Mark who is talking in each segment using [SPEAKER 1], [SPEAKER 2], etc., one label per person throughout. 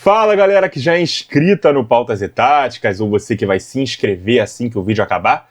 [SPEAKER 1] Fala galera que já é inscrita no Pautas e Táticas, ou você que vai se inscrever assim que o vídeo acabar.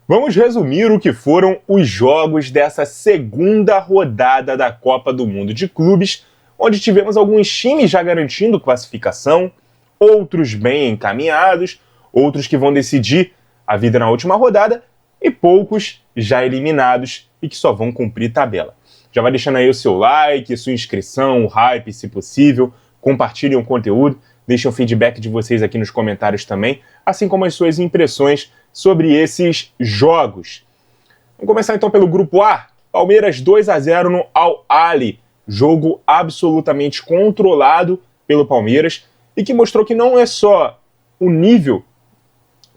[SPEAKER 1] Vamos resumir o que foram os jogos dessa segunda rodada da Copa do Mundo de Clubes, onde tivemos alguns times já garantindo classificação, outros bem encaminhados, outros que vão decidir a vida na última rodada e poucos já eliminados e que só vão cumprir tabela. Já vai deixando aí o seu like, sua inscrição, o hype se possível. Compartilhem o conteúdo, deixem o feedback de vocês aqui nos comentários também, assim como as suas impressões sobre esses jogos. Vamos começar então pelo grupo A. Palmeiras 2-0 no Al-Ahly. Jogo absolutamente controlado pelo Palmeiras e que mostrou que não só o nível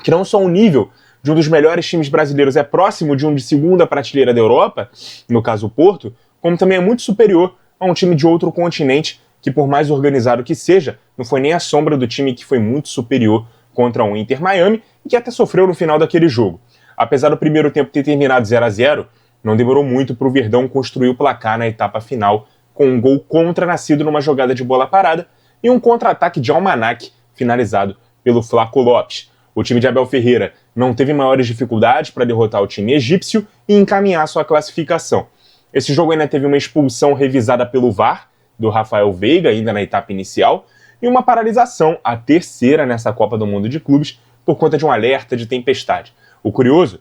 [SPEAKER 1] de um dos melhores times brasileiros é próximo de um de segunda prateleira da Europa, no caso o Porto, como também é muito superior a um time de outro continente que, por mais organizado que seja, não foi nem a sombra do time que foi muito superior contra o Inter Miami e que até sofreu no final daquele jogo. Apesar do primeiro tempo ter terminado 0-0, não demorou muito para o Verdão construir o placar na etapa final, com um gol contra nascido numa jogada de bola parada e um contra-ataque de Almanac finalizado pelo Flaco Lopes. O time de Abel Ferreira não teve maiores dificuldades para derrotar o time egípcio e encaminhar sua classificação. Esse jogo ainda teve uma expulsão revisada pelo VAR, do Rafael Veiga, ainda na etapa inicial, e uma paralisação, a terceira nessa Copa do Mundo de Clubes, por conta de um alerta de tempestade. O curioso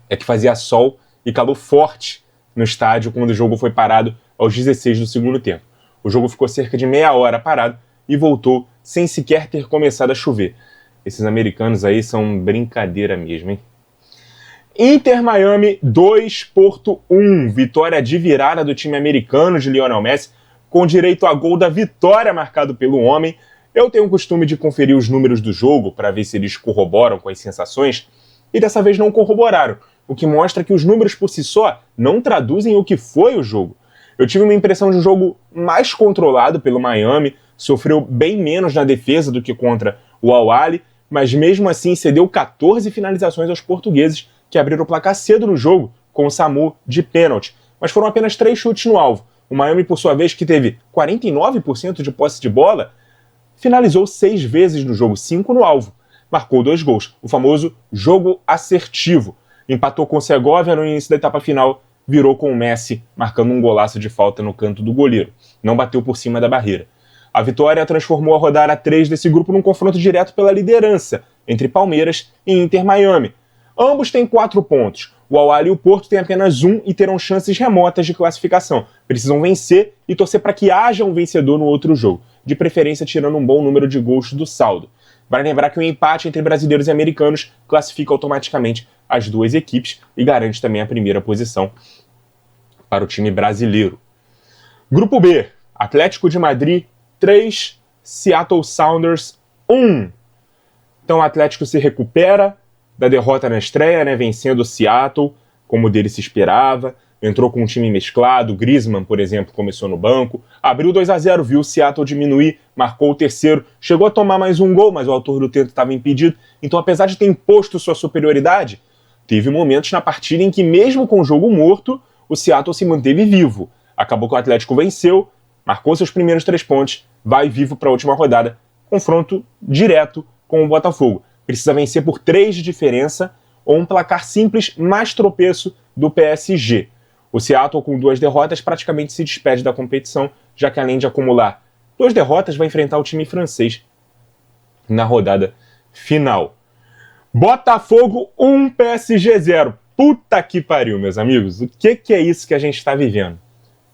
[SPEAKER 1] é que fazia sol e calor forte no estádio quando o jogo foi parado aos 16 do segundo tempo. O jogo ficou cerca de meia hora parado e voltou sem sequer ter começado a chover. Esses americanos aí são brincadeira mesmo, hein? Inter Miami 2, Porto 1. Vitória de virada do time americano de Lionel Messi, com direito a gol da vitória marcado pelo homem. Eu tenho o costume de conferir os números do jogo para ver se eles corroboram com as sensações, e dessa vez não corroboraram, o que mostra que os números por si só não traduzem o que foi o jogo. Eu tive uma impressão de um jogo mais controlado pelo Miami, sofreu bem menos na defesa do que contra o Al-Ahly, mas mesmo assim cedeu 14 finalizações aos portugueses, que abriram o placar cedo no jogo com o Samu de pênalti, mas foram apenas 3 chutes no alvo. O Miami, por sua vez, que teve 49% de posse de bola, finalizou 6 vezes no jogo, 5 no alvo. Marcou 2 gols, o famoso jogo assertivo. Empatou com o Segovia no início da etapa final, virou com o Messi, marcando um golaço de falta no canto do goleiro. Não bateu por cima da barreira. A vitória transformou a rodada 3 desse grupo num confronto direto pela liderança entre Palmeiras e Inter Miami. Ambos têm 4 pontos. O Al-Ahly e o Porto têm apenas 1 e terão chances remotas de classificação. Precisam vencer e torcer para que haja um vencedor no outro jogo, de preferência tirando um bom número de gols do saldo. Vale lembrar que o empate entre brasileiros e americanos classifica automaticamente as duas equipes e garante também a primeira posição para o time brasileiro. Grupo B, Atlético de Madrid 3, Seattle Sounders 1. Então o Atlético se recupera da derrota na estreia, vencendo o Seattle, como dele se esperava. Entrou com um time mesclado, Griezmann, por exemplo, começou no banco. Abriu 2-0, viu o Seattle diminuir, marcou o terceiro. Chegou a tomar mais um gol, mas o autor do tento estava impedido. Então, apesar de ter imposto sua superioridade, teve momentos na partida em que, mesmo com o jogo morto, o Seattle se manteve vivo. Acabou que o Atlético venceu, marcou seus primeiros 3 pontos, vai vivo para a última rodada. Confronto direto com o Botafogo. Precisa vencer por 3 de diferença ou um placar simples mais tropeço do PSG. O Seattle, com 2 derrotas, praticamente se despede da competição, já que além de acumular 2 derrotas, vai enfrentar o time francês na rodada final. Botafogo 1, PSG 0. Puta que pariu, meus amigos. O que é isso que a gente está vivendo?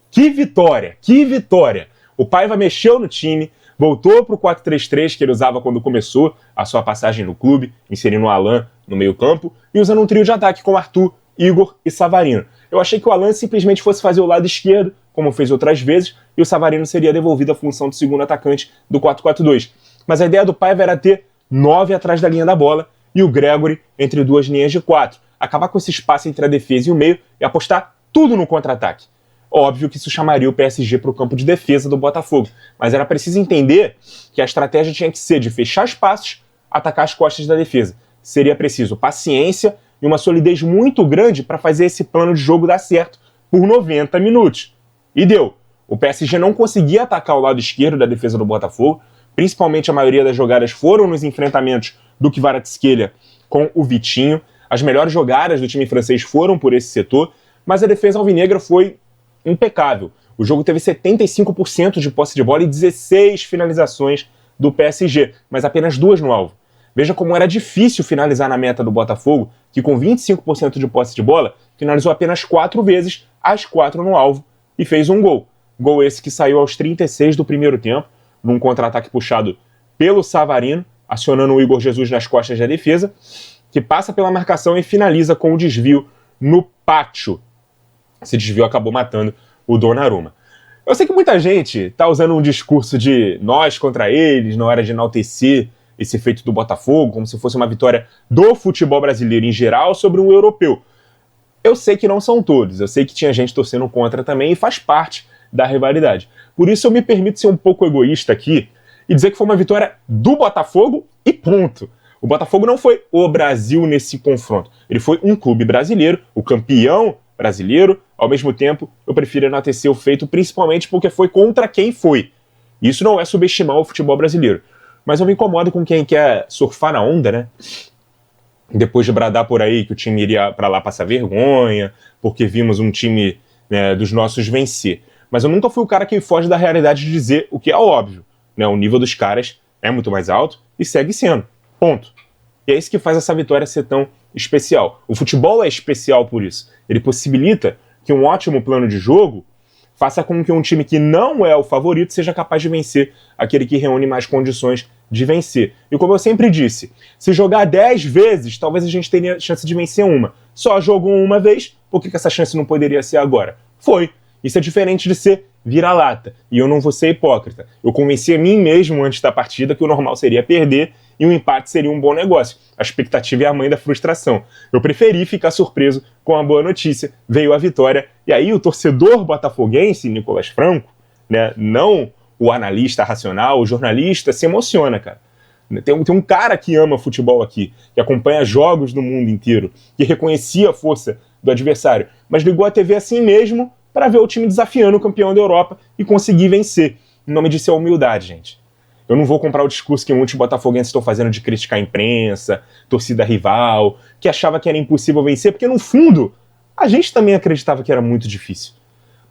[SPEAKER 1] Que vitória, que vitória. O Paiva mexeu no time, voltou para o 4-3-3 que ele usava quando começou a sua passagem no clube, inserindo o Alan no meio-campo e usando um trio de ataque com Arthur, Igor e Savarino. Eu achei que o Alan simplesmente fosse fazer o lado esquerdo, como fez outras vezes, e o Savarino seria devolvido à função de segundo atacante do 4-4-2. Mas a ideia do Paiva era ter 9 atrás da linha da bola e o Gregory entre 2 linhas de 4. Acabar com esse espaço entre a defesa e o meio e apostar tudo no contra-ataque. Óbvio que isso chamaria o PSG para o campo de defesa do Botafogo, mas era preciso entender que a estratégia tinha que ser de fechar espaços, atacar as costas da defesa. Seria preciso paciência e uma solidez muito grande para fazer esse plano de jogo dar certo por 90 minutos. E deu. O PSG não conseguia atacar o lado esquerdo da defesa do Botafogo, principalmente a maioria das jogadas foram nos enfrentamentos do Kvaratskhelia com o Vitinho. As melhores jogadas do time francês foram por esse setor, mas a defesa alvinegra foi impecável. O jogo teve 75% de posse de bola e 16 finalizações do PSG, mas apenas 2 no alvo. Veja como era difícil finalizar na meta do Botafogo, que com 25% de posse de bola, finalizou apenas 4 vezes, as 4 no alvo, e fez um gol. Gol esse que saiu aos 36 do primeiro tempo, num contra-ataque puxado pelo Savarino, acionando o Igor Jesus nas costas da defesa, que passa pela marcação e finaliza com o desvio no pátio. Esse desvio acabou matando o Donnarumma. Eu sei que muita gente está usando um discurso de nós contra eles, na hora de enaltecer esse feito do Botafogo, como se fosse uma vitória do futebol brasileiro em geral sobre um europeu. Eu sei que não são todos, eu sei que tinha gente torcendo contra também e faz parte da rivalidade. Por isso eu me permito ser um pouco egoísta aqui e dizer que foi uma vitória do Botafogo e ponto. O Botafogo não foi o Brasil nesse confronto. Ele foi um clube brasileiro, o campeão brasileiro. Ao mesmo tempo, eu prefiro enaltecer o feito principalmente porque foi contra quem foi. Isso não é subestimar o futebol brasileiro. Mas eu me incomodo com quem quer surfar na onda, né? Depois de bradar por aí que o time iria pra lá passar vergonha, porque vimos um time, né, dos nossos vencer. Mas eu nunca fui o cara que foge da realidade de dizer o que é óbvio, né? O nível dos caras é muito mais alto e segue sendo. Ponto. E é isso que faz essa vitória ser tão especial. O futebol é especial por isso. Ele possibilita que um ótimo plano de jogo faça com que um time que não é o favorito seja capaz de vencer aquele que reúne mais condições de vencer. E como eu sempre disse, se jogar 10 vezes, talvez a gente tenha chance de vencer uma. Só jogou uma vez, por que essa chance não poderia ser agora? Foi. Isso é diferente de ser vira-lata. E eu não vou ser hipócrita. Eu convenci a mim mesmo antes da partida que o normal seria perder e um empate seria um bom negócio. A expectativa é a mãe da frustração. Eu preferi ficar surpreso com a boa notícia. Veio a vitória. E aí o torcedor botafoguense, Nicolas Franco, né, não o analista racional, o jornalista, se emociona, cara. Tem um cara que ama futebol aqui, que acompanha jogos do mundo inteiro, que reconhecia a força do adversário, mas ligou a TV assim mesmo para ver o time desafiando o campeão da Europa e conseguir vencer. O nome disso é humildade, gente. Eu não vou comprar o discurso que muitos botafoguenses estão fazendo de criticar a imprensa, torcida rival, que achava que era impossível vencer, porque no fundo, a gente também acreditava que era muito difícil.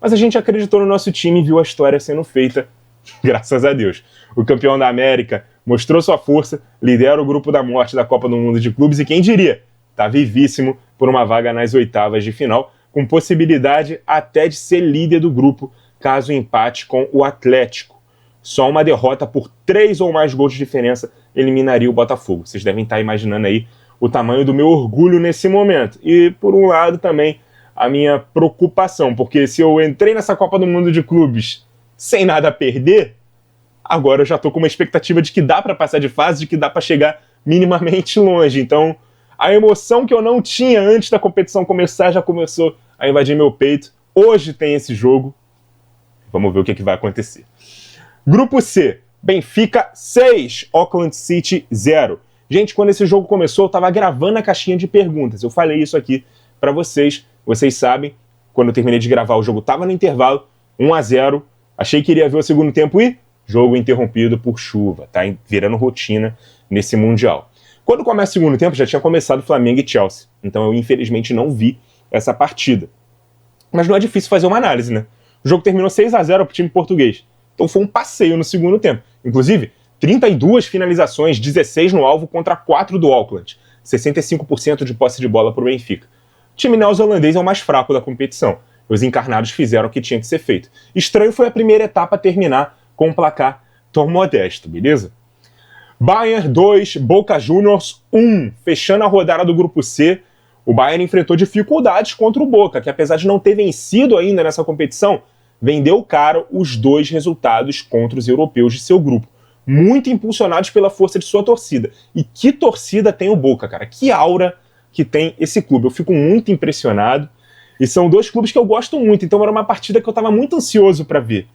[SPEAKER 1] Mas a gente acreditou no nosso time e viu a história sendo feita, graças a Deus. O campeão da América mostrou sua força, lidera o grupo da morte da Copa do Mundo de Clubes e quem diria, tá vivíssimo por uma vaga nas oitavas de final, com possibilidade até de ser líder do grupo, caso empate com o Atlético. Só uma derrota por 3 ou mais gols de diferença eliminaria o Botafogo. Vocês devem estar imaginando aí o tamanho do meu orgulho nesse momento. E, por um lado, também a minha preocupação, porque se eu entrei nessa Copa do Mundo de Clubes sem nada a perder, agora eu já estou com uma expectativa de que dá para passar de fase, de que dá para chegar minimamente longe. Então, a emoção que eu não tinha antes da competição começar já começou a invadir meu peito. Hoje tem esse jogo. Vamos ver o que vai acontecer. Grupo C, Benfica 6, Auckland City 0. Gente, quando esse jogo começou, eu estava gravando a caixinha de perguntas. Eu falei isso aqui para vocês. Vocês sabem, quando eu terminei de gravar, o jogo estava no intervalo, 1-0. Achei que iria ver o segundo tempo e jogo interrompido por chuva. Tá virando rotina nesse Mundial. Quando começa o segundo tempo, já tinha começado Flamengo e Chelsea. Então eu, infelizmente, não vi essa partida. Mas não é difícil fazer uma análise, né? O jogo terminou 6-0 para o time português. Então foi um passeio no segundo tempo. Inclusive, 32 finalizações, 16 no alvo contra 4 do Auckland. 65% de posse de bola para o Benfica. O time neozelandês é o mais fraco da competição. Os encarnados fizeram o que tinha que ser feito. Estranho foi a primeira etapa terminar com um placar tão modesto, beleza? Bayern 2, Boca Juniors 1. Fechando a rodada do Grupo C, o Bayern enfrentou dificuldades contra o Boca, que apesar de não ter vencido ainda nessa competição, vendeu caro os 2 resultados contra os europeus de seu grupo, muito impulsionados pela força de sua torcida. E que torcida tem o Boca, cara? Que aura que tem esse clube. Eu fico muito impressionado. E são 2 clubes que eu gosto muito, então era uma partida que eu estava muito ansioso para ver.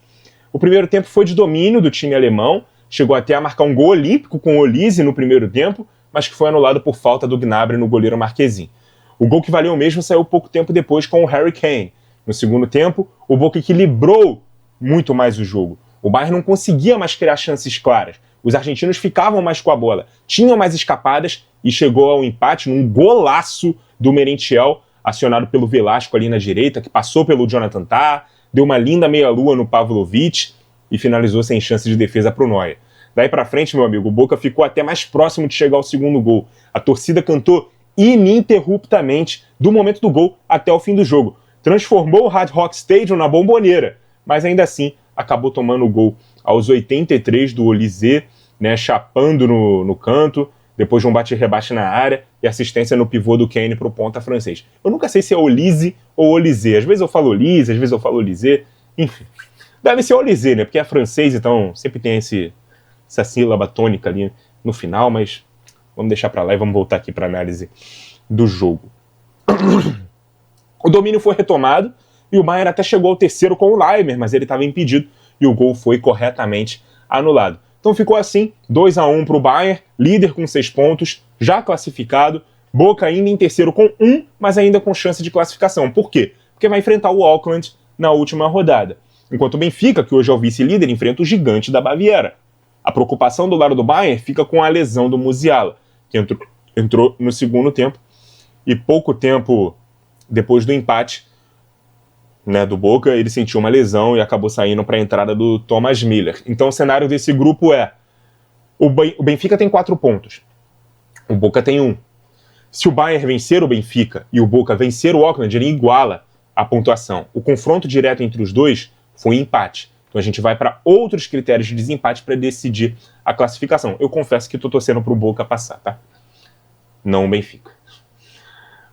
[SPEAKER 1] O primeiro tempo foi de domínio do time alemão, chegou até a marcar um gol olímpico com o Olise no primeiro tempo, mas que foi anulado por falta do Gnabry no goleiro Marquezin. O gol que valeu o mesmo saiu pouco tempo depois com o Harry Kane. No segundo tempo, o Boca equilibrou muito mais o jogo. O Bayern não conseguia mais criar chances claras. Os argentinos ficavam mais com a bola, tinham mais escapadas e chegou ao empate num golaço do Merentiel, acionado pelo Velasco ali na direita, que passou pelo Jonathan Tah, deu uma linda meia-lua no Pavlovic e finalizou sem chance de defesa para o Neuer. Daí para frente, meu amigo, o Boca ficou até mais próximo de chegar ao segundo gol. A torcida cantou ininterruptamente do momento do gol até o fim do jogo. Transformou o Hard Rock Stadium na bomboneira, mas ainda assim acabou tomando o gol aos 83 do Olise, né, chapando no canto, depois de um bate-rebate na área e assistência no pivô do Kane para o ponta francês. Eu nunca sei se é Olise ou Olise. Às vezes eu falo Olise, às vezes eu falo Olise. Enfim, deve ser Olise, né? Porque é francês, então sempre tem essa sílaba tônica ali no final, mas vamos deixar para lá e vamos voltar aqui para a análise do jogo. O domínio foi retomado e o Bayern até chegou ao terceiro com o Laimer, mas ele estava impedido e o gol foi corretamente anulado. Então ficou assim, 2-1 para o Bayern, líder com 6 pontos, já classificado, Boca ainda em terceiro com 1, mas ainda com chance de classificação. Por quê? Porque vai enfrentar o Auckland na última rodada. Enquanto o Benfica, que hoje é o vice-líder, enfrenta o gigante da Baviera. A preocupação do lado do Bayern fica com a lesão do Musiala, que entrou no segundo tempo, e pouco tempo depois do empate, né, do Boca, ele sentiu uma lesão e acabou saindo para a entrada do Thomas Miller. Então o cenário desse grupo é: o Benfica tem 4 pontos, o Boca tem 1. Se o Bayern vencer o Benfica e o Boca vencer o Auckland, ele iguala a pontuação. O confronto direto entre os dois foi empate. Então a gente vai para outros critérios de desempate para decidir a classificação. Eu confesso que estou torcendo para o Boca passar, tá? Não o Benfica.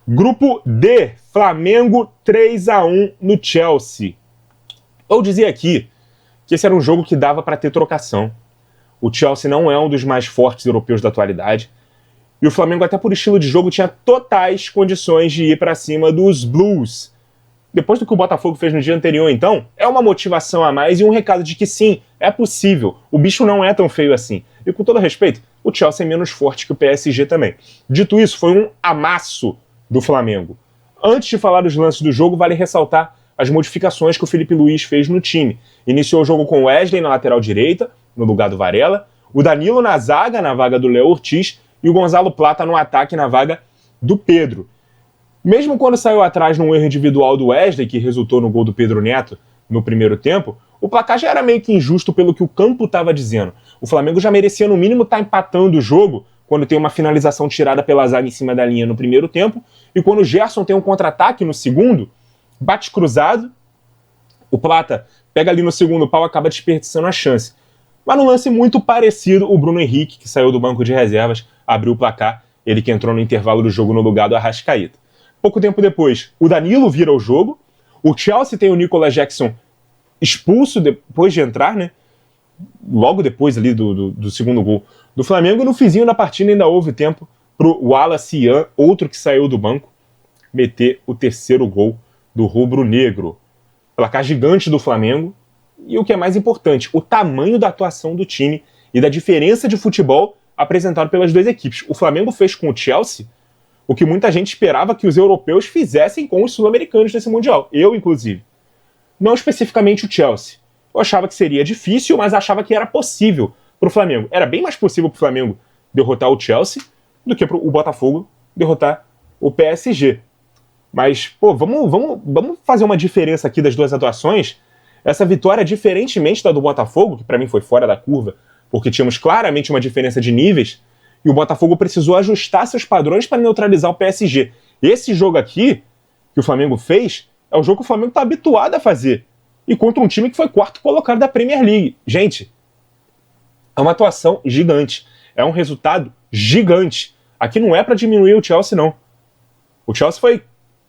[SPEAKER 1] Grupo D, Flamengo 3-1 no Chelsea. Eu dizia aqui que esse era um jogo que dava para ter trocação. O Chelsea não é um dos mais fortes europeus da atualidade. E o Flamengo, até por estilo de jogo, tinha totais condições de ir para cima dos Blues. Depois do que o Botafogo fez no dia anterior, então, é uma motivação a mais e um recado de que sim, é possível. O bicho não é tão feio assim. E com todo respeito, o Chelsea é menos forte que o PSG também. Dito isso, foi um amasso do Flamengo. Antes de falar dos lances do jogo, vale ressaltar as modificações que o Felipe Luiz fez no time. Iniciou o jogo com o Wesley na lateral direita, no lugar do Varela, o Danilo na zaga, na vaga do Léo Ortiz, e o Gonzalo Plata no ataque, na vaga do Pedro. Mesmo quando saiu atrás num erro individual do Wesley, que resultou no gol do Pedro Neto no primeiro tempo, o placar já era meio que injusto pelo que o campo estava dizendo. O Flamengo já merecia no mínimo estar empatando o jogo quando tem uma finalização tirada pela zaga em cima da linha no primeiro tempo, e quando o Gerson tem um contra-ataque no segundo, bate cruzado, o Plata pega ali no segundo pau e acaba desperdiçando a chance. Mas num lance muito parecido, o Bruno Henrique, que saiu do banco de reservas, abriu o placar, ele que entrou no intervalo do jogo no lugar do Arrascaeta. Pouco tempo depois, o Danilo vira o jogo, o Chelsea tem o Nicolas Jackson expulso depois de entrar, né? Logo depois ali do segundo gol do Flamengo, e no finzinho da partida ainda houve tempo pro Wallace Ian, outro que saiu do banco, meter o terceiro gol do rubro-negro. Placar gigante do Flamengo, e o que é mais importante, o tamanho da atuação do time e da diferença de futebol apresentado pelas duas equipes. O Flamengo fez com o Chelsea o que muita gente esperava que os europeus fizessem com os sul-americanos nesse Mundial. Eu, inclusive. Não especificamente o Chelsea. Eu achava que seria difícil, mas achava que era possível para o Flamengo. Era bem mais possível para o Flamengo derrotar o Chelsea do que para o Botafogo derrotar o PSG. Mas, pô, vamos fazer uma diferença aqui das duas atuações. Essa vitória, diferentemente da do Botafogo, que para mim foi fora da curva, porque tínhamos claramente uma diferença de níveis, e o Botafogo precisou ajustar seus padrões para neutralizar o PSG. Esse jogo aqui, que o Flamengo fez, é o jogo que o Flamengo está habituado a fazer. E contra um time que foi quarto colocado da Premier League. Gente, é uma atuação gigante. É um resultado gigante. Aqui não é para diminuir o Chelsea, não. O Chelsea foi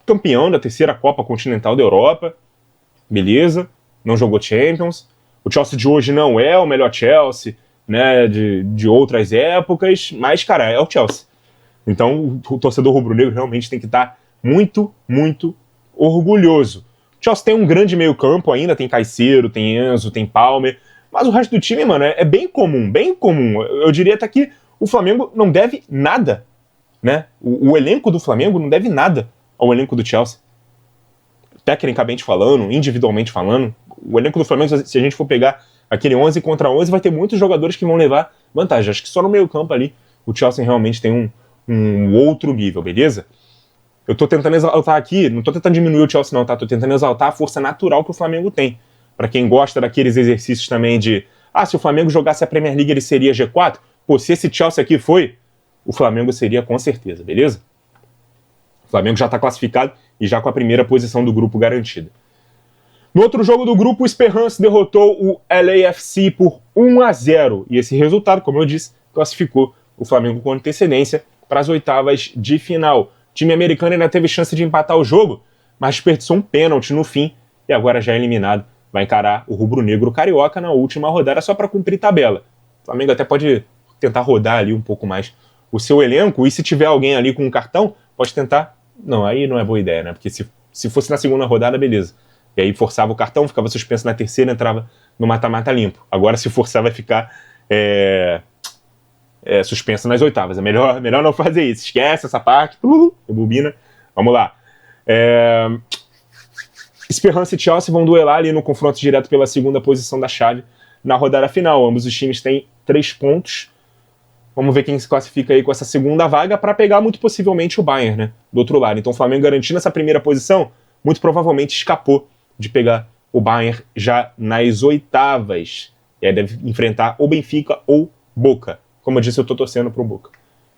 [SPEAKER 1] campeão da terceira Copa Continental da Europa. Beleza, não jogou Champions. O Chelsea de hoje não é o melhor Chelsea, né, de outras épocas, mas, cara, é o Chelsea. Então, o torcedor rubro-negro realmente tem que estar muito, muito orgulhoso. O Chelsea tem um grande meio-campo ainda, tem Caicedo, tem Enzo, tem Palmer, mas o resto do time, mano, é bem comum, bem comum. Eu diria até que o Flamengo não deve nada, né? O elenco do Flamengo não deve nada ao elenco do Chelsea. Tecnicamente falando, individualmente falando, o elenco do Flamengo, se a gente for pegar aquele 11 contra 11, vai ter muitos jogadores que vão levar vantagem. Acho que só no meio campo ali o Chelsea realmente tem um outro nível, beleza? Eu tô tentando exaltar aqui, não tô tentando diminuir o Chelsea não, tá? Tô tentando exaltar a força natural que o Flamengo tem. Pra quem gosta daqueles exercícios também de se o Flamengo jogasse a Premier League ele seria G4, pô, se esse Chelsea aqui foi, o Flamengo seria com certeza, beleza? O Flamengo já tá classificado e já com a primeira posição do grupo garantida. No outro jogo do grupo, o Esperance derrotou o LAFC por 1-0. E esse resultado, como eu disse, classificou o Flamengo com antecedência para as oitavas de final. O time americano ainda teve chance de empatar o jogo, mas desperdiçou um pênalti no fim e agora já é eliminado. Vai encarar o rubro-negro carioca na última rodada só para cumprir tabela. O Flamengo até pode tentar rodar ali um pouco mais o seu elenco, e se tiver alguém ali com um cartão, pode tentar. Não, aí não é boa ideia, né? Porque se fosse na segunda rodada, beleza. E aí forçava o cartão, ficava suspenso na terceira, entrava no mata-mata limpo. Agora, se forçar, vai ficar suspenso nas oitavas. É melhor não fazer isso. Esquece essa parte, rebobina. Vamos lá. Esperance e Chelsea vão duelar ali no confronto direto pela segunda posição da chave na rodada final. Ambos os times têm 3 pontos. Vamos ver quem se classifica aí com essa segunda vaga para pegar muito possivelmente o Bayern, né? Do outro lado. Então o Flamengo garantindo essa primeira posição, muito provavelmente escapou de pegar o Bayern já nas oitavas. E aí deve enfrentar ou Benfica ou Boca. Como eu disse, eu tô torcendo pro Boca.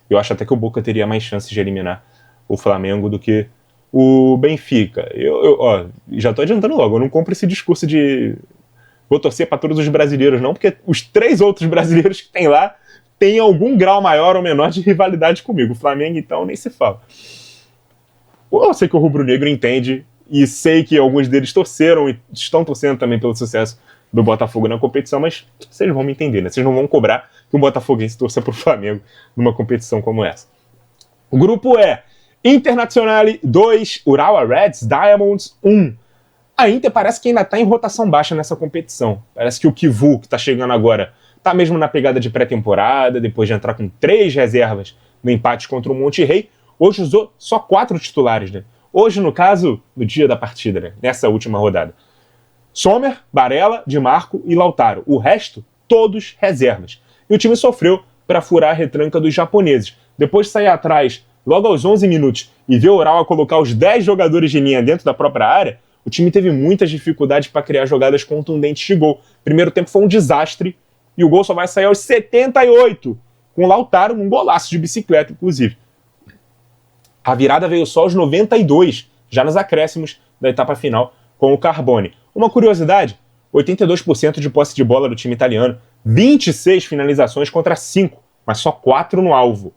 [SPEAKER 1] Eu acho até que o Boca teria mais chances de eliminar o Flamengo do que o Benfica. Já tô adiantando logo, eu não compro esse discurso de vou torcer para todos os brasileiros não, porque os 3 outros brasileiros que tem lá têm algum grau maior ou menor de rivalidade comigo. O Flamengo, então, nem se fala. Eu sei que o rubro-negro entende e sei que alguns deles torceram e estão torcendo também pelo sucesso do Botafogo na competição, mas vocês vão me entender, né? Vocês não vão cobrar que um botafoguense torça pro Flamengo numa competição como essa. O grupo é Internazionale 2, Urawa Reds Diamonds 1. A Inter parece que ainda está em rotação baixa nessa competição. Parece que o Kivu, que está chegando agora, está mesmo na pegada de pré-temporada, depois de entrar com 3 reservas no empate contra o Monterrey. Hoje usou só 4 titulares, né? Hoje, no caso, no dia da partida, né? Nessa última rodada. Sommer, Barella, Di Marco e Lautaro. O resto, todos reservas. E o time sofreu para furar a retranca dos japoneses. Depois de sair atrás, logo aos 11 minutos, e ver o Urawa colocar os 10 jogadores de linha dentro da própria área, o time teve muitas dificuldades para criar jogadas contundentes de gol. Primeiro tempo foi um desastre, e o gol só vai sair aos 78, com o Lautaro num golaço de bicicleta, inclusive. A virada veio só aos 92, já nos acréscimos da etapa final, com o Carbone. Uma curiosidade, 82% de posse de bola do time italiano, 26 finalizações contra 5, mas só 4 no alvo.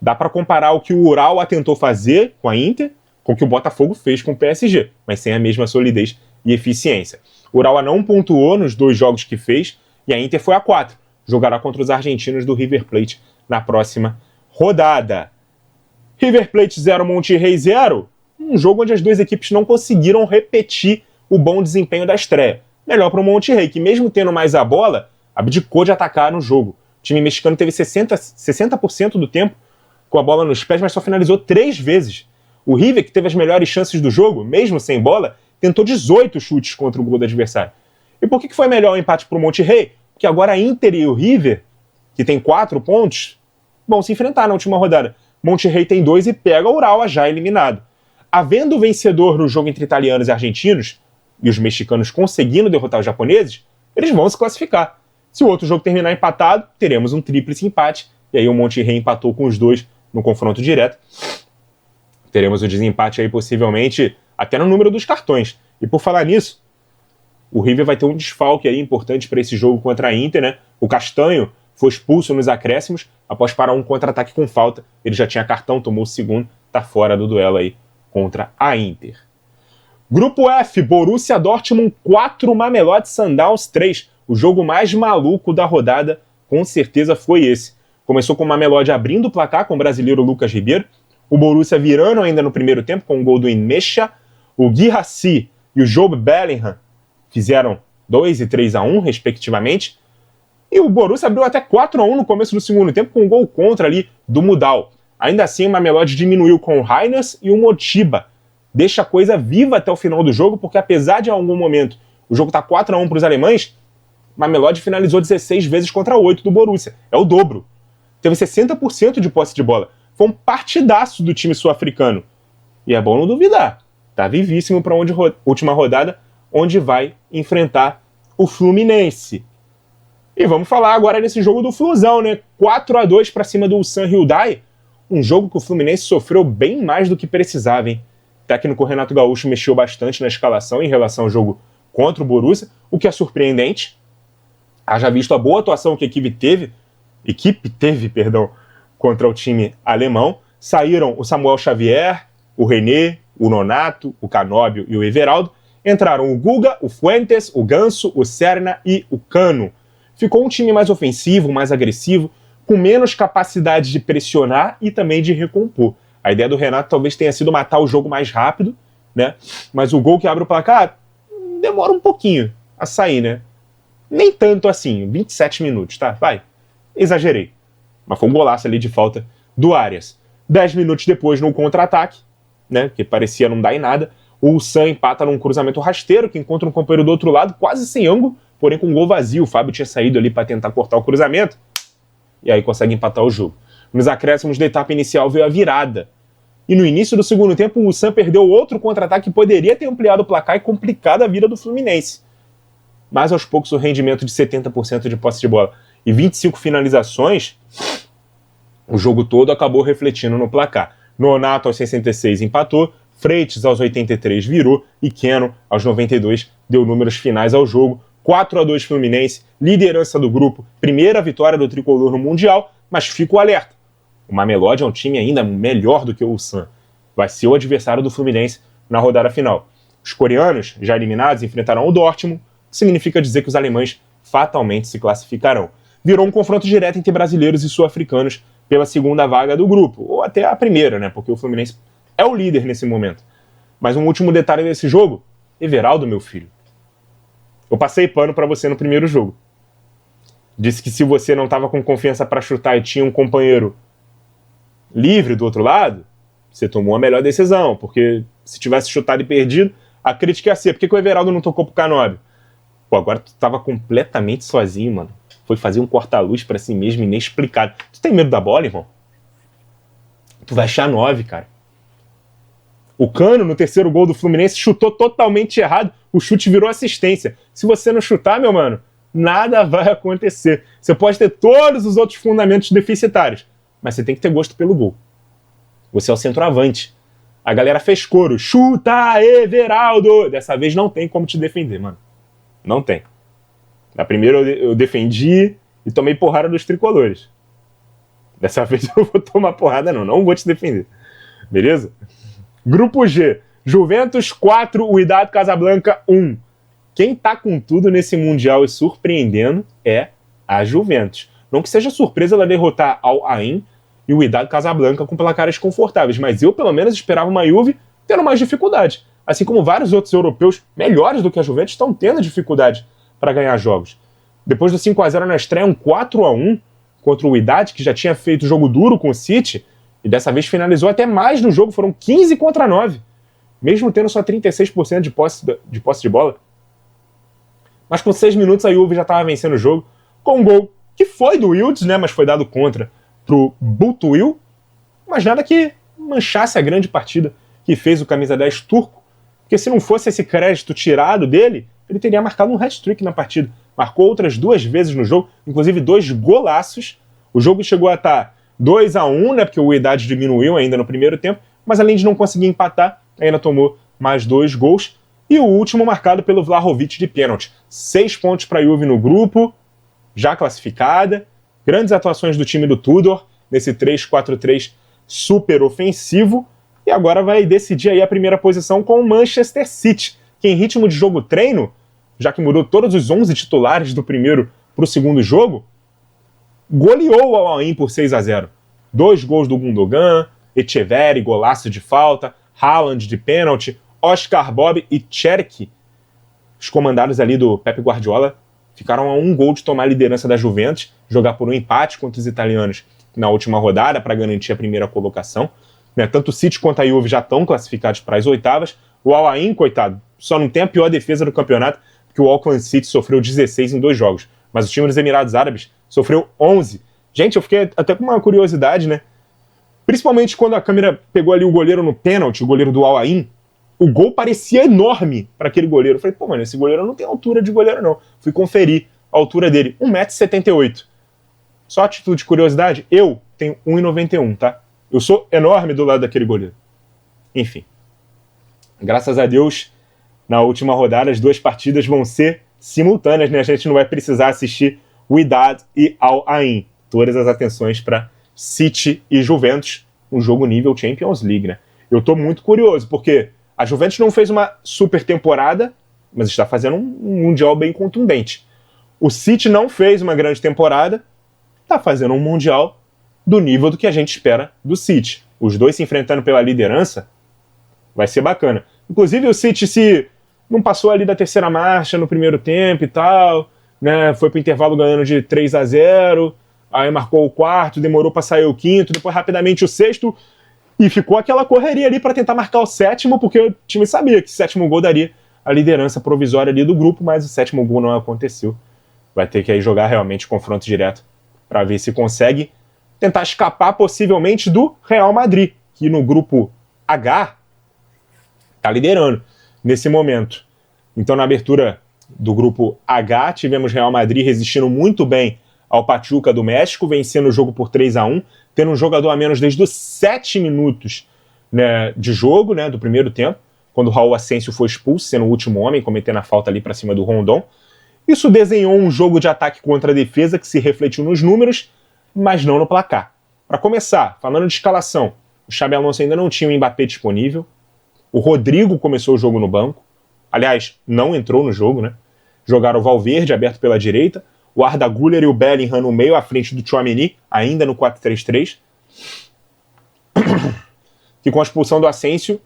[SPEAKER 1] Dá para comparar o que o Urawa tentou fazer com a Inter com o que o Botafogo fez com o PSG, mas sem a mesma solidez e eficiência. O Urawa não pontuou nos 2 jogos que fez e a Inter foi a 4. Jogará contra os argentinos do River Plate na próxima rodada. River Plate 0, Monterrey 0. Um jogo onde as 2 equipes não conseguiram repetir o bom desempenho da estreia. Melhor para o Monterrey, que mesmo tendo mais a bola, abdicou de atacar no jogo. O time mexicano teve 60% do tempo com a bola nos pés, mas só finalizou 3 vezes. O River, que teve as melhores chances do jogo, mesmo sem bola, tentou 18 chutes contra o gol do adversário. E por que foi melhor o empate para o Monterrey? Porque agora a Inter e o River, que tem 4 pontos, vão se enfrentar na última rodada. Monterrey tem 2 e pega o Urawa já eliminado. Havendo vencedor no jogo entre italianos e argentinos, e os mexicanos conseguindo derrotar os japoneses, eles vão se classificar. Se o outro jogo terminar empatado, teremos um tríplice empate, e aí o Monterrey empatou com os 2 no confronto direto. Teremos o desempate aí possivelmente até no número dos cartões. E por falar nisso, o River vai ter um desfalque aí importante para esse jogo contra a Inter, né? O Castanho foi expulso nos acréscimos após parar um contra-ataque com falta. Ele já tinha cartão, tomou o segundo, tá fora do duelo aí contra a Inter. Grupo F, Borussia Dortmund 4, Mamelodi Sundowns 3. O jogo mais maluco da rodada, com certeza foi esse. Começou com o Mamelodi abrindo o placar com o brasileiro Lucas Ribeiro. O Borussia virando ainda no primeiro tempo com o gol do Inmecha. O Guirassy e o Job Bellingham fizeram 2 e 3-1, respectivamente. E o Borussia abriu até 4-1 no começo do segundo tempo com um gol contra ali do Mudal. Ainda assim, o Mamelodi diminuiu com o Reiners e o Motiba. Deixa a coisa viva até o final do jogo, porque apesar de em algum momento o jogo estar 4-1 para os alemães, Mamelodi finalizou 16 vezes contra 8 do Borussia. É o dobro. Teve 60% de posse de bola. Foi um partidaço do time sul-africano. E é bom não duvidar. Tá vivíssimo para última rodada, onde vai enfrentar o Fluminense. E vamos falar agora nesse jogo do Flusão, né? 4-2 para cima do Ulsan Hyundai. Um jogo que o Fluminense sofreu bem mais do que precisava, hein? O técnico Renato Gaúcho mexeu bastante na escalação em relação ao jogo contra o Borussia, o que é surpreendente. Haja visto a boa atuação que a equipe teve, contra o time alemão. Saíram o Samuel Xavier, o René, o Nonato, o Canóbio e o Everaldo. Entraram o Guga, o Fuentes, o Ganso, o Serna e o Cano. Ficou um time mais ofensivo, mais agressivo, com menos capacidade de pressionar e também de recompor. A ideia do Renato talvez tenha sido matar o jogo mais rápido, né? Mas o gol que abre o placar demora um pouquinho a sair, né? Nem tanto assim, 27 minutos, tá? Vai, exagerei. Mas foi um golaço ali de falta do Arias. 10 minutos depois, no contra-ataque, né? Que parecia não dar em nada, o Ulsan empata num cruzamento rasteiro, que encontra um companheiro do outro lado, quase sem ângulo, porém com um gol vazio. O Fábio tinha saído ali para tentar cortar o cruzamento, e aí consegue empatar o jogo. Nos acréscimos da etapa inicial veio a virada. E no início do segundo tempo, o Ulsan perdeu outro contra-ataque que poderia ter ampliado o placar e complicado a vida do Fluminense. Mas aos poucos o rendimento de 70% de posse de bola e 25 finalizações, o jogo todo acabou refletindo no placar. Nonato aos 66 empatou, Freitas aos 83 virou e Keno aos 92 deu números finais ao jogo. 4-2 Fluminense, liderança do grupo, primeira vitória do tricolor no Mundial, mas fica o alerta. O Mamelodi é um time ainda melhor do que o Ulsan. Vai ser o adversário do Fluminense na rodada final. Os coreanos, já eliminados, enfrentarão o Dortmund, que significa dizer que os alemães fatalmente se classificarão. Virou um confronto direto entre brasileiros e sul-africanos pela segunda vaga do grupo, ou até a primeira, né? Porque o Fluminense é o líder nesse momento. Mas um último detalhe desse jogo, Everaldo, meu filho. Eu passei pano pra você no primeiro jogo. Disse que se você não estava com confiança para chutar e tinha um companheiro livre do outro lado, você tomou a melhor decisão, porque se tivesse chutado e perdido, a crítica ia ser, por que o Everaldo não tocou pro Canóbio? Pô, agora tu tava completamente sozinho, mano. Foi fazer um corta-luz pra si mesmo inexplicável. Tu tem medo da bola, irmão? Tu vai achar 9, cara. O Cano, no terceiro gol do Fluminense, chutou totalmente errado. O chute virou assistência. Se você não chutar, meu mano, nada vai acontecer. Você pode ter todos os outros fundamentos deficitários, mas você tem que ter gosto pelo gol. Você é o centroavante. A galera fez coro. Chuta, Everaldo! Dessa vez não tem como te defender, mano. Não tem. Na primeira eu defendi e tomei porrada dos tricolores. Dessa vez eu vou tomar porrada não vou te defender. Beleza? Grupo G. Juventus 4, Wydad Casablanca 1. Quem tá com tudo nesse Mundial e surpreendendo é a Juventus. Não que seja surpresa ela derrotar Al Ain e o Wydad Casablanca com placares confortáveis, mas eu pelo menos esperava uma Juve tendo mais dificuldade. Assim como vários outros europeus melhores do que a Juventus estão tendo dificuldade para ganhar jogos. Depois do 5-0 na estreia, um 4-1 contra o Wydad, que já tinha feito jogo duro com o City, e dessa vez finalizou até mais no jogo, foram 15-9, mesmo tendo só 36% de posse de bola. Mas com 6 minutos a Juve já estava vencendo o jogo, com um gol que foi do Yildiz, né, mas foi dado contra pro Butuil, mas nada que manchasse a grande partida que fez o camisa 10 turco, porque se não fosse esse crédito tirado dele, ele teria marcado um hat-trick na partida. Marcou outras 2 vezes no jogo, inclusive 2 golaços. O jogo chegou a estar 2-1, né, porque o Wydad diminuiu ainda no primeiro tempo, mas além de não conseguir empatar, ainda tomou mais 2 gols. E o último marcado pelo Vlahovic de pênalti. 6 pontos para a Juve no grupo, já classificada. Grandes atuações do time do Tudor, nesse 3-4-3 super ofensivo. E agora vai decidir aí a primeira posição com o Manchester City, que em ritmo de jogo treino, já que mudou todos os 11 titulares do primeiro para o segundo jogo, goleou o Al Ain por 6-0. 2 gols do Gundogan, Echeverri, golaço de falta, Haaland de pênalti, Oscar Bob e Cherki, os comandados ali do Pep Guardiola, ficaram a 1 gol de tomar a liderança da Juventus, jogar por um empate contra os italianos na última rodada para garantir a primeira colocação. Tanto o City quanto a Juve já estão classificados para as oitavas. O Al Ain, coitado, só não tem a pior defesa do campeonato, que o Auckland City sofreu 16 em 2 jogos, mas o time dos Emirados Árabes sofreu 11. Gente, eu fiquei até com uma curiosidade, né? Principalmente quando a câmera pegou ali o goleiro no pênalti, o goleiro do Al Ain, o gol parecia enorme para aquele goleiro. Eu falei, pô, mano, esse goleiro não tem altura de goleiro, não. Fui conferir a altura dele, 1,78 m. Só a título de curiosidade, eu tenho 1,91 m, tá? Eu sou enorme do lado daquele goleiro. Enfim. Graças a Deus, na última rodada, as 2 partidas vão ser simultâneas, né? A gente não vai precisar assistir Wydad e Al Ain. Todas as atenções para City e Juventus, um jogo nível Champions League, né? Eu tô muito curioso, porque a Juventus não fez uma super temporada, mas está fazendo um Mundial bem contundente. O City não fez uma grande temporada, está fazendo um Mundial do nível do que a gente espera do City. Os dois se enfrentando pela liderança, vai ser bacana. Inclusive o City, se não passou ali da terceira marcha no primeiro tempo e tal, né, foi pro intervalo ganhando de 3-0, aí marcou o quarto, demorou para sair o quinto, depois rapidamente o sexto, e ficou aquela correria ali para tentar marcar o sétimo, porque o time sabia que o sétimo gol daria a liderança provisória ali do grupo, mas o sétimo gol não aconteceu. Vai ter que aí jogar realmente confronto direto para ver se consegue tentar escapar possivelmente do Real Madrid, que no grupo H está liderando nesse momento. Então, na abertura do grupo H, tivemos Real Madrid resistindo muito bem ao Pachuca do México, vencendo o jogo por 3-1, tendo um jogador a menos desde os 7 minutos, né, de jogo, né, do primeiro tempo, quando o Raul Asensio foi expulso, sendo o último homem, cometendo a falta ali para cima do Rondon. Isso desenhou um jogo de ataque contra a defesa que se refletiu nos números, mas não no placar. Para começar, falando de escalação, o Xabi Alonso ainda não tinha o Mbappé disponível, o Rodrigo começou o jogo no banco, aliás, não entrou no jogo, né? Jogaram o Valverde aberto pela direita, o Arda Güler e o Bellingham no meio, à frente do Tchouaméni, ainda no 4-3-3, que com a expulsão do Asensio,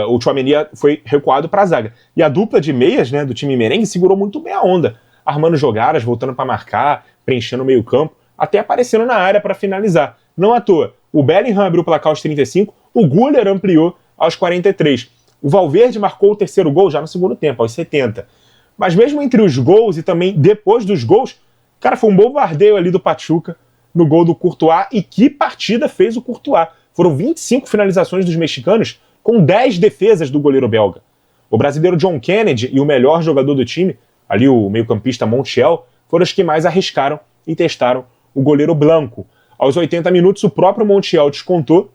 [SPEAKER 1] o Tchouaméni foi recuado para a zaga. E a dupla de meias, né, do time merengue segurou muito bem a onda, armando jogadas, voltando para marcar, preenchendo o meio campo, até aparecendo na área para finalizar. Não à toa, o Bellingham abriu o placar aos 35, o Güler ampliou aos 43. O Valverde marcou o terceiro gol já no segundo tempo, aos 70. Mas mesmo entre os gols e também depois dos gols, cara, foi um bombardeio ali do Pachuca no gol do Courtois. E que partida fez o Courtois? Foram 25 finalizações dos mexicanos com 10 defesas do goleiro belga. O brasileiro John Kennedy e o melhor jogador do time, ali o meio-campista Montiel, foram os que mais arriscaram e testaram o goleiro Blanco. Aos 80 minutos, o próprio Montiel descontou.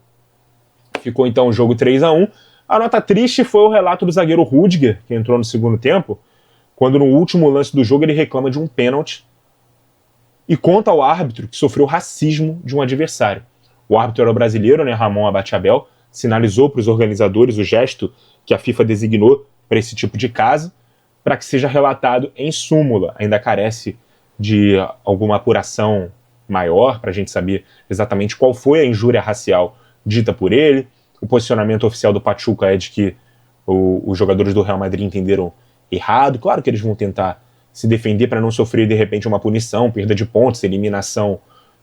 [SPEAKER 1] Ficou então o jogo 3-1. A nota triste foi o relato do zagueiro Rüdiger, que entrou no segundo tempo, quando no último lance do jogo ele reclama de um pênalti e conta ao árbitro que sofreu racismo de um adversário. O árbitro era o brasileiro, né, Ramon Abate-Abel, sinalizou para os organizadores o gesto que a FIFA designou para esse tipo de caso, para que seja relatado em súmula. Ainda carece de alguma apuração maior para a gente saber exatamente qual foi a injúria racial dita por ele. O posicionamento oficial do Pachuca é de que os jogadores do Real Madrid entenderam errado. Claro que eles vão tentar se defender para não sofrer de repente uma punição, perda de pontos, eliminação,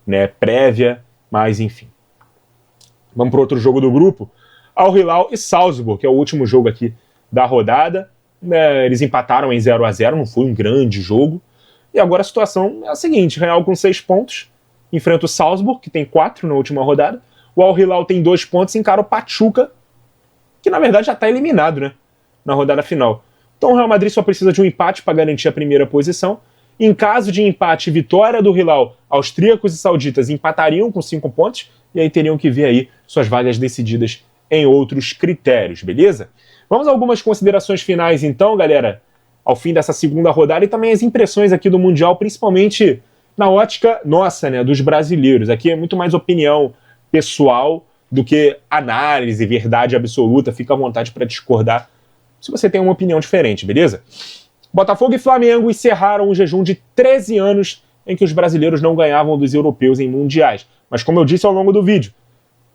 [SPEAKER 1] né, prévia, mas enfim. Vamos para outro jogo do grupo. Al Hilal e Salzburg, que é o último jogo aqui da rodada. Eles empataram em 0-0, não foi um grande jogo. E agora a situação é a seguinte: Real com 6 pontos, enfrenta o Salzburg, que tem 4 na última rodada. O Al Hilal tem 2 pontos e encara o Pachuca, que na verdade já está eliminado, né, na rodada final. Então o Real Madrid só precisa de um empate para garantir a primeira posição. Em caso de empate e vitória do Hilal, austríacos e sauditas empatariam com 5 pontos e aí teriam que ver aí suas vagas decididas em outros critérios, beleza? Vamos a algumas considerações finais então, galera, ao fim dessa segunda rodada, e também as impressões aqui do Mundial, principalmente na ótica nossa, né, dos brasileiros. Aqui é muito mais opinião pessoal do que análise, verdade absoluta. Fica à vontade para discordar se você tem uma opinião diferente, beleza? Botafogo e Flamengo encerraram um jejum de 13 anos em que os brasileiros não ganhavam dos europeus em mundiais. Mas como eu disse ao longo do vídeo,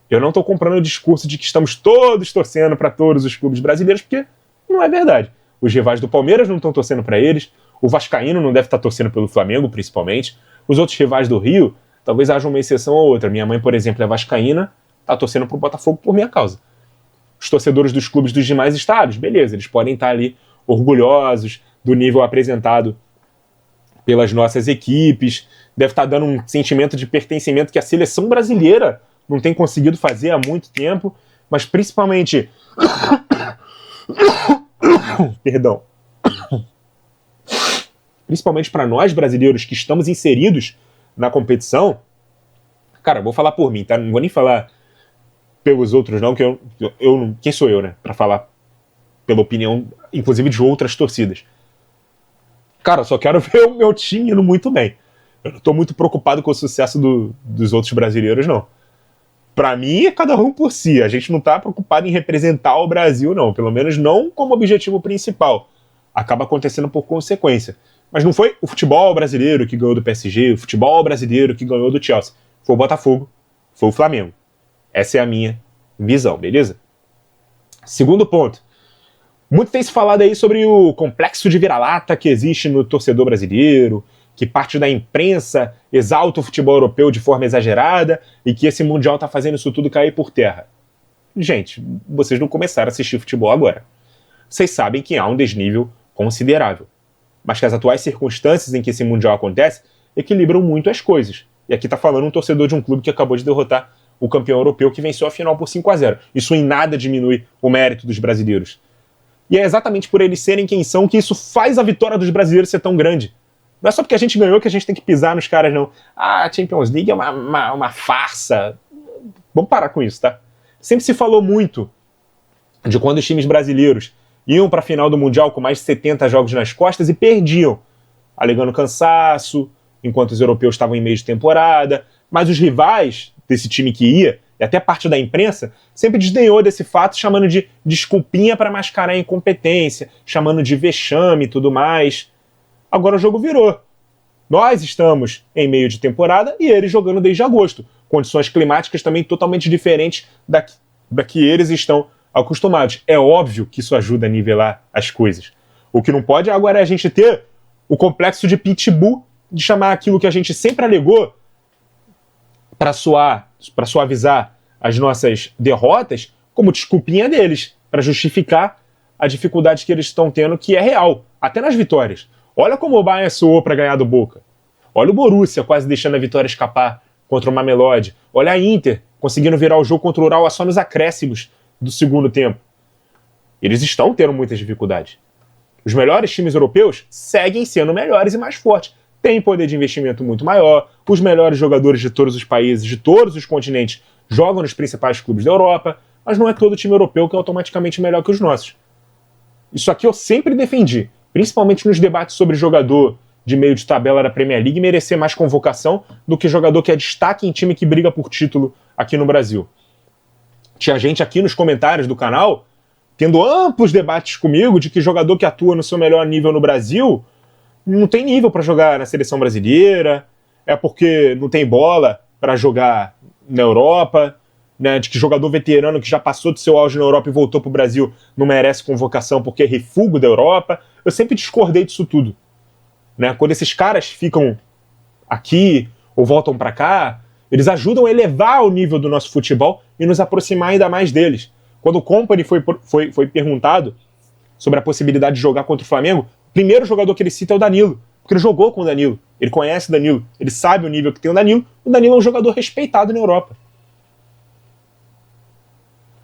[SPEAKER 1] eu não estou comprando o discurso de que estamos todos torcendo para todos os clubes brasileiros, porque não é verdade. Os rivais do Palmeiras não estão torcendo para eles, o vascaíno não deve estar torcendo pelo Flamengo, principalmente. Os outros rivais do Rio, talvez haja uma exceção ou outra. Minha mãe, por exemplo, é vascaína, está torcendo para o Botafogo por minha causa. Os torcedores dos clubes dos demais estados, beleza, eles podem estar ali orgulhosos do nível apresentado pelas nossas equipes, deve estar dando um sentimento de pertencimento que a seleção brasileira não tem conseguido fazer há muito tempo, mas principalmente... Perdão. Principalmente para nós brasileiros que estamos inseridos na competição. Cara, vou falar por mim, tá? Não vou nem falar pelos outros não, que eu quem sou eu, né? Para falar pela opinião, inclusive, de outras torcidas. Cara, eu só quero ver o meu time indo muito bem. Eu não tô muito preocupado com o sucesso dos outros brasileiros, não. Pra mim, é cada um por si. A gente não tá preocupado em representar o Brasil, não. Pelo menos não como objetivo principal. Acaba acontecendo por consequência. Mas não foi o futebol brasileiro que ganhou do PSG, o futebol brasileiro que ganhou do Chelsea. Foi o Botafogo, foi o Flamengo. Essa é a minha visão, beleza? Segundo ponto. Muito tem se falado aí sobre o complexo de vira-lata que existe no torcedor brasileiro, que parte da imprensa exalta o futebol europeu de forma exagerada e que esse Mundial tá fazendo isso tudo cair por terra. Gente, vocês não começaram a assistir futebol agora. Vocês sabem que há um desnível considerável. Mas que as atuais circunstâncias em que esse Mundial acontece equilibram muito as coisas. E aqui tá falando um torcedor de um clube que acabou de derrotar o campeão europeu que venceu a final por 5-0. Isso em nada diminui o mérito dos brasileiros. E é exatamente por eles serem quem são que isso faz a vitória dos brasileiros ser tão grande. Não é só porque a gente ganhou que a gente tem que pisar nos caras, não. Ah, a Champions League é uma farsa. Vamos parar com isso, tá? Sempre se falou muito de quando os times brasileiros iam para a final do Mundial com mais de 70 jogos nas costas e perdiam, alegando cansaço, enquanto os europeus estavam em meio de temporada. Mas os rivais desse time que ia, e até parte da imprensa, sempre desdenhou desse fato, chamando de desculpinha para mascarar a incompetência, chamando de vexame e tudo mais. Agora o jogo virou. Nós estamos em meio de temporada e eles jogando desde agosto. Condições climáticas também totalmente diferentes da que eles estão acostumados. É óbvio que isso ajuda a nivelar as coisas. O que não pode agora é a gente ter o complexo de pitbull, de chamar aquilo que a gente sempre alegou para suavizar as nossas derrotas como desculpinha deles, para justificar a dificuldade que eles estão tendo, que é real, até nas vitórias. Olha como o Bayern soou para ganhar do Boca. Olha o Borussia quase deixando a vitória escapar contra o Mamelodi. Olha a Inter conseguindo virar o jogo contra o Urawa só nos acréscimos do segundo tempo. Eles estão tendo muitas dificuldades. Os melhores times europeus seguem sendo melhores e mais fortes. Têm poder de investimento muito maior. Os melhores jogadores de todos os países, de todos os continentes, jogam nos principais clubes da Europa. Mas não é todo time europeu que é automaticamente melhor que os nossos. Isso aqui eu sempre defendi. Principalmente nos debates sobre jogador de meio de tabela da Premier League merecer mais convocação do que jogador que é destaque em time que briga por título aqui no Brasil. Tinha gente aqui nos comentários do canal tendo amplos debates comigo de que jogador que atua no seu melhor nível no Brasil não tem nível para jogar na seleção brasileira, é porque não tem bola para jogar na Europa, né, de que jogador veterano que já passou do seu auge na Europa e voltou para o Brasil não merece convocação porque é refúgio da Europa. Eu sempre discordei disso tudo. Né? Quando esses caras ficam aqui ou voltam para cá, eles ajudam a elevar o nível do nosso futebol e nos aproximar ainda mais deles. Quando o Kompany foi perguntado sobre a possibilidade de jogar contra o Flamengo, o primeiro jogador que ele cita é o Danilo, porque ele jogou com o Danilo, ele conhece o Danilo, ele sabe o nível que tem o Danilo é um jogador respeitado na Europa.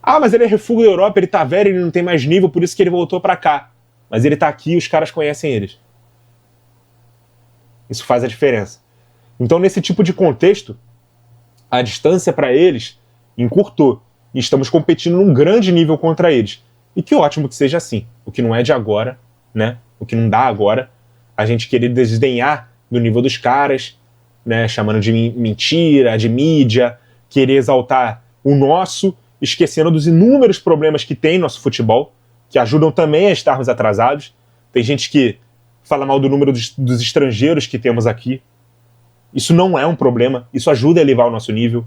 [SPEAKER 1] Ah, mas ele é refúgio da Europa, ele tá velho, ele não tem mais nível, por isso que ele voltou para cá. Mas ele tá aqui e os caras conhecem eles. Isso faz a diferença. Então, nesse tipo de contexto, a distância para eles encurtou. E estamos competindo num grande nível contra eles. E que ótimo que seja assim. O que não é de agora, né? O que não dá agora, a gente querer desdenhar do nível dos caras, né? Chamando de mentira, de mídia, querer exaltar o nosso, esquecendo dos inúmeros problemas que tem nosso futebol, que ajudam também a estarmos atrasados. Tem gente que fala mal do número dos estrangeiros que temos aqui. Isso não é um problema, isso ajuda a elevar o nosso nível.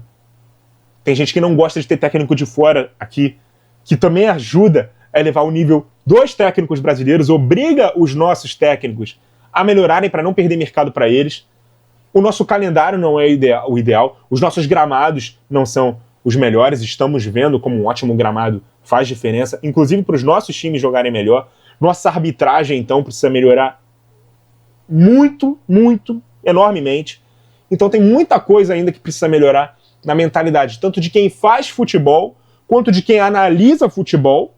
[SPEAKER 1] Tem gente que não gosta de ter técnico de fora aqui, que também ajuda a elevar o nível dos técnicos brasileiros, obriga os nossos técnicos a melhorarem para não perder mercado para eles. O nosso calendário não é o ideal, os nossos gramados não são os melhores, estamos vendo como um ótimo gramado faz diferença, inclusive para os nossos times jogarem melhor. Nossa arbitragem, então, precisa melhorar muito, muito, enormemente. Então tem muita coisa ainda que precisa melhorar na mentalidade, tanto de quem faz futebol, quanto de quem analisa futebol,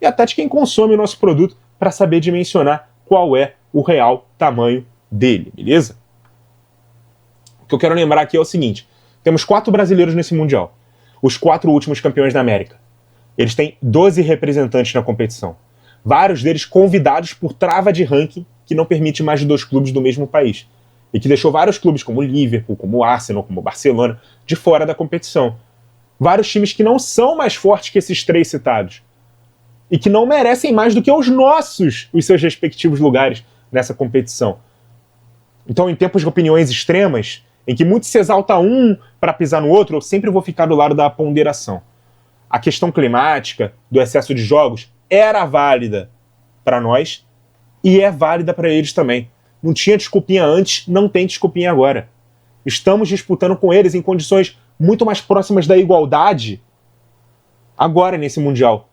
[SPEAKER 1] e até de quem consome o nosso produto, para saber dimensionar qual é o real tamanho dele, beleza? O que eu quero lembrar aqui é o seguinte: temos 4 brasileiros nesse Mundial, os 4 últimos campeões da América. Eles têm 12 representantes na competição, vários deles convidados por trava de ranking que não permite mais de 2 clubes do mesmo país, e que deixou vários clubes como o Liverpool, como o Arsenal, como o Barcelona, de fora da competição. Vários times que não são mais fortes que esses 3 citados, e que não merecem mais do que os seus respectivos lugares nessa competição. Então, em tempos de opiniões extremas, em que muito se exalta um para pisar no outro, eu sempre vou ficar do lado da ponderação. A questão climática, do excesso de jogos, era válida para nós e é válida para eles também. Não tinha desculpinha antes, não tem desculpinha agora. Estamos disputando com eles em condições muito mais próximas da igualdade agora nesse Mundial.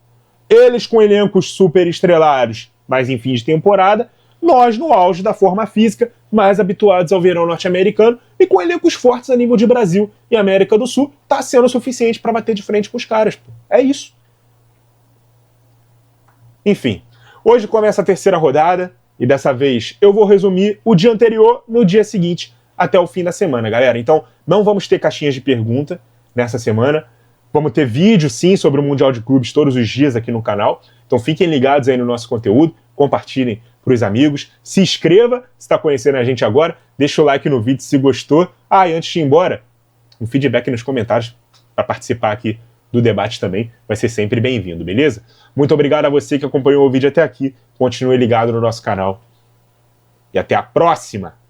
[SPEAKER 1] Eles com elencos super estrelados, mas em fim de temporada, nós no auge da forma física, mais habituados ao verão norte-americano e com elencos fortes a nível de Brasil e América do Sul, tá sendo o suficiente para bater de frente com os caras. Pô. É isso. Enfim, hoje começa a 3ª rodada e dessa vez eu vou resumir o dia anterior no dia seguinte até o fim da semana, galera. Então não vamos ter caixinhas de pergunta nessa semana. Vamos ter vídeo, sim, sobre o Mundial de Clubes todos os dias aqui no canal. Então fiquem ligados aí no nosso conteúdo, compartilhem para os amigos, se inscreva se está conhecendo a gente agora, deixa o like no vídeo se gostou. Ah, e antes de ir embora, um feedback nos comentários para participar aqui do debate também, vai ser sempre bem-vindo, beleza? Muito obrigado a você que acompanhou o vídeo até aqui, continue ligado no nosso canal e até a próxima!